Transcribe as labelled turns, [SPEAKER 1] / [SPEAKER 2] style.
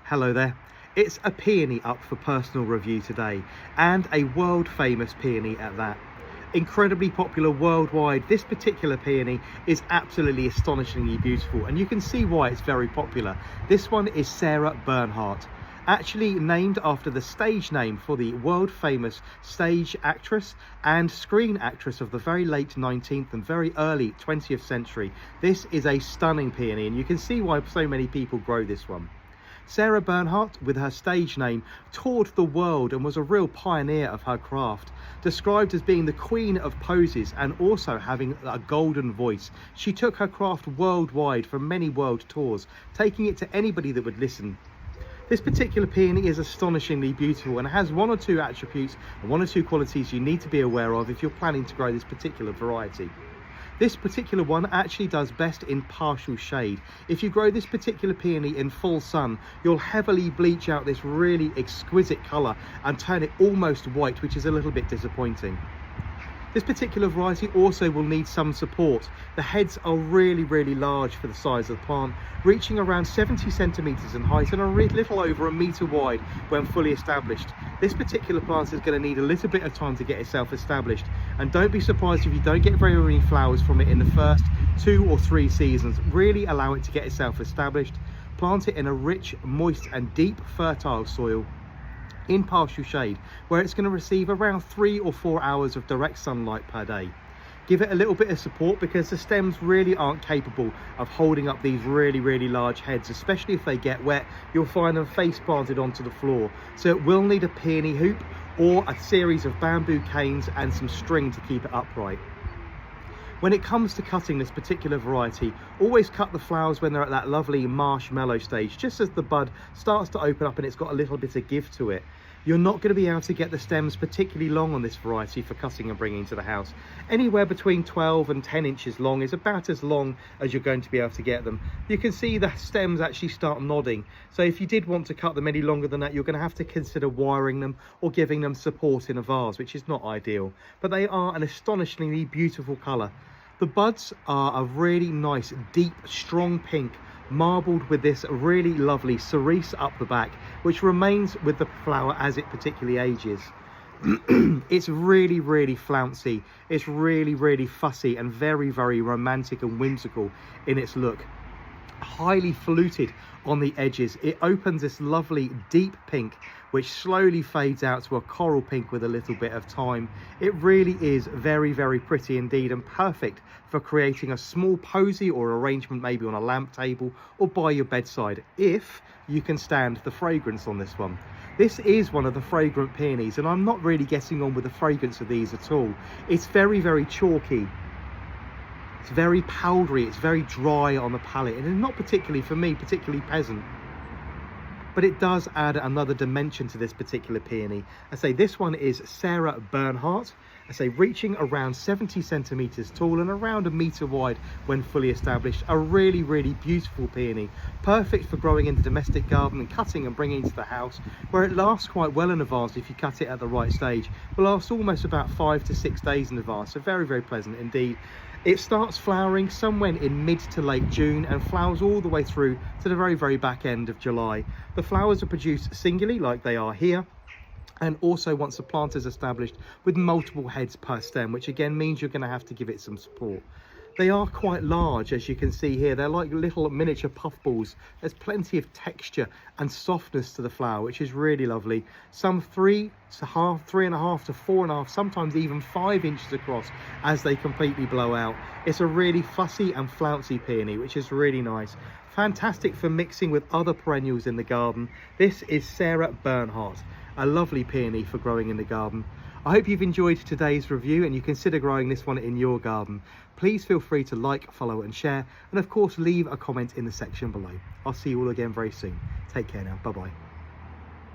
[SPEAKER 1] Hello there. It's a peony up for personal review today, and a world famous peony at that. Incredibly popular worldwide, this particular peony is absolutely astonishingly beautiful, and you can see why it's very popular. This one is Sarah Bernhardt, actually named after the stage name for the world famous stage actress and screen actress of the very late 19th and very early 20th century. This is a stunning peony, and you can see why so many people grow this one. Sarah Bernhardt, with her stage name, toured the world and was a real pioneer of her craft. Described as being the queen of poses and also having a golden voice, she took her craft worldwide for many world tours, taking it to anybody that would listen. This particular peony is astonishingly beautiful and has one or two attributes and one or two qualities you need to be aware of if you're planning to grow this particular variety. This particular one actually does best in partial shade. If you grow this particular peony in full sun, you'll heavily bleach out this really exquisite colour and turn it almost white, which is a little bit disappointing. This particular variety also will need some support. The heads are really large for the size of the plant, reaching around 70 centimetres in height and a little over a metre wide when fully established. This particular plant is going to need a little bit of time to get itself established, and don't be surprised if you don't get very many flowers from it in the first 2 or 3 seasons. Really allow it to get itself established. Plant it in a rich, moist and deep fertile soil in partial shade, where it's going to receive around 3 or 4 hours of direct sunlight per day. Give it a little bit of support because the stems really aren't capable of holding up these really large heads, especially if they get wet. You'll find them face planted onto the floor, so it will need a peony hoop or a series of bamboo canes and some string to keep it upright. When it comes to cutting this particular variety, always cut the flowers when they're at that lovely marshmallow stage, just as the bud starts to open up and it's got a little bit of give to it. You're not going to be able to get the stems particularly long on this variety for cutting and bringing to the house. Anywhere between 12 and 10 inches long is about as long as you're going to be able to get them. You can see the stems actually start nodding, so if you did want to cut them any longer than that, you're going to have to consider wiring them or giving them support in a vase, which is not ideal. But they are an astonishingly beautiful colour. The buds are a really nice, deep, strong pink, marbled with this really lovely cerise up the back, which remains with the flower as it particularly ages. It's really flouncy. It's really fussy and very romantic and whimsical in its look. Highly fluted on the edges. It opens this lovely deep pink, which slowly fades out to a coral pink with a little bit of time. It really is very pretty indeed, and perfect for creating a small posy or arrangement, maybe on a lamp table or by your bedside, if you can stand the fragrance on this one. This is one of the fragrant peonies, and I'm not really getting on with the fragrance of these at all. It's very chalky. It's very powdery, it's very dry on the palate, and not particularly, for me, particularly pleasant. But it does add another dimension to this particular peony. I say this one is Sarah Bernhardt. I say reaching around 70 centimetres tall and around a metre wide when fully established. A really beautiful peony. Perfect for growing in the domestic garden and cutting and bringing to the house, where it lasts quite well in a vase if you cut it at the right stage. Will last almost about 5 to 6 days in a vase, so very pleasant indeed. It starts flowering somewhere in mid to late June and flowers all the way through to the very back end of July. The flowers are produced singly like they are here, and also once the plant is established with multiple heads per stem, which again means you're going to have to give it some support. They are quite large, as you can see here. They're like little miniature puffballs. There's plenty of texture and softness to the flower, which is really lovely. Some 3.5 to 4.5, sometimes even 5 inches across as they completely blow out. It's a really fussy and flouncy peony, which is really nice. Fantastic for mixing with other perennials in the garden. This is Sarah Bernhardt, a lovely peony for growing in the garden. I hope you've enjoyed today's review and you consider growing this one in your garden. Please feel free to like, follow and share, and of course leave a comment in the section below. I'll see you all again very soon. Take care now. Bye bye.